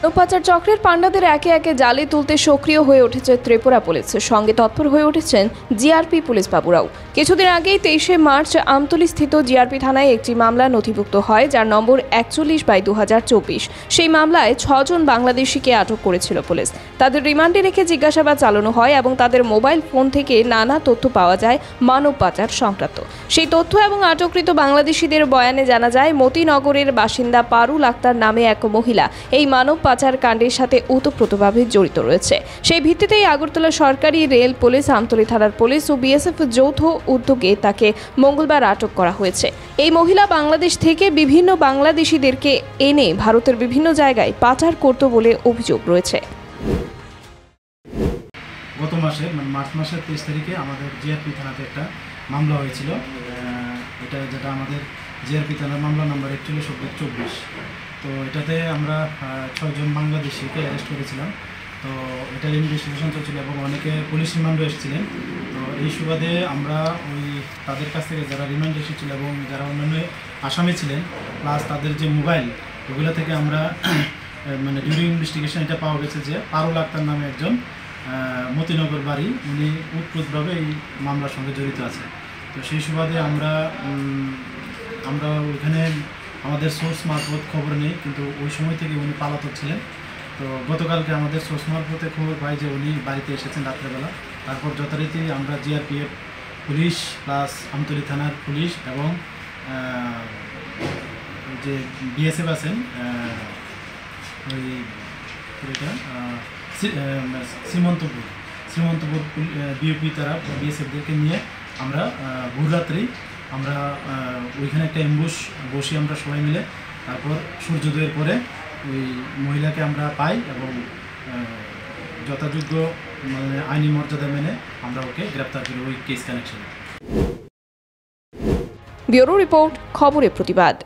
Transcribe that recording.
পাচার চক্রের পাণ্ডাদের একে একে জালে তুলতে সক্রিয় হয়ে উঠেছে ত্রিপুরা পুলিশের সঙ্গে তৎপর হয়ে উঠেছেন জিআরপি পুলিশ বাবুরাও। কিছুদিন আগেই 23শে মার্চ আমতলী স্থিত জিআরপি থানায় একটি মামলা নথিভুক্ত হয়, যার নম্বর 41/2024। সেই মামলায় 6 জন বাংলাদেশিকে আটক করেছিল পুলিশ। তাদের রিমান্ডে রেখে জিজ্ঞাসাবাদ চালানো হয় এবং তাদের মোবাইল ফোন থেকে নানা তথ্য পাওয়া যায় মানব পাচার সংক্রান্ত। সেই তথ্য এবং আটককৃত বাংলাদেশিদের বয়ানে জানা যায়, মতিনগরের বাসিন্দা পারুল আক্তার নামে এক মহিলা এই মানব পাচার কাণ্ডের সাথে ওতপ্রোতভাবে জড়িত রয়েছে। সেই ভিত্তিতেই আগরতলা সরকারি রেল পুলিশ, আমতলী থানার পুলিশ ও বিএসএফ যৌথ উদ্যোগে তাকে মঙ্গলবার আটক করা হয়েছে। এই মহিলা বাংলাদেশ থেকে বিভিন্ন বাংলাদেশিদেরকে এনে ভারতের বিভিন্ন জায়গায় পাচার করত বলে অভিযোগ রয়েছে। গত মাসে মার্চ মাসের 23 তারিখে আমাদের জিআরপি থানাতে একটা মামলা হয়েছিল। যেটা আমাদের জিআরপি থানার মামলা নাম্বার 41/24। তো এটাতে আমরা 6 জন বাংলাদেশিকে অ্যারেস্ট করেছিলাম। তো এটার ইনভেস্টিগেশন চলছিল এবং অনেকে পুলিশ রিমান্ডও এসেছিলেন। তো এই সুবাদে আমরা তাদের কাছ থেকে যারা রিমান্ড এসেছিল এবং যারা অন্যান্য আসামি ছিলেন, প্লাস তাদের যে মোবাইল, ওগুলো থেকে আমরা ডিউরিং ইনভেস্টিগেশন এটা পাওয়া গেছে যে পারুল আক্তার নামে একজন মতিনগর বাড়ি, উনি উৎপ্রোতভাবে এই মামলার সঙ্গে জড়িত আছে। তো সেই সুবাদে আমরা ওইখানে আমাদের সোর্স মারফত খবর নেই, কিন্তু ওই সময় থেকে উনি পালাতক ছিলেন। তো গতকালকে আমাদের সোর্স মারফতে খবর পাই যে উনি বাড়িতে এসেছেন রাত্রেবেলা। তারপর যথারীতি আমরা জিআরপিএফ পুলিশ প্লাস আমতলী থানার পুলিশ এবং যে বিএসএফ আছেন ওই শ্রীমন্তপুর বিওপি তারা বিএসএফদেরকে নিয়ে আমরা ভোররাত্রি আমরা ওইখানে একটা অ্যাম্বুশ বসি আমরা সবাই মিলে। তারপর সূর্যোদয়ের পরে ওই মহিলাকে আমরা পাই এবং যথাযোগ্য আইনি মর্যাদা মেনে আমরা ওকে গ্রেপ্তার করি ওই কেস কানেকশনে। ব্যুরো রিপোর্ট, খবরের প্রতিবাদ।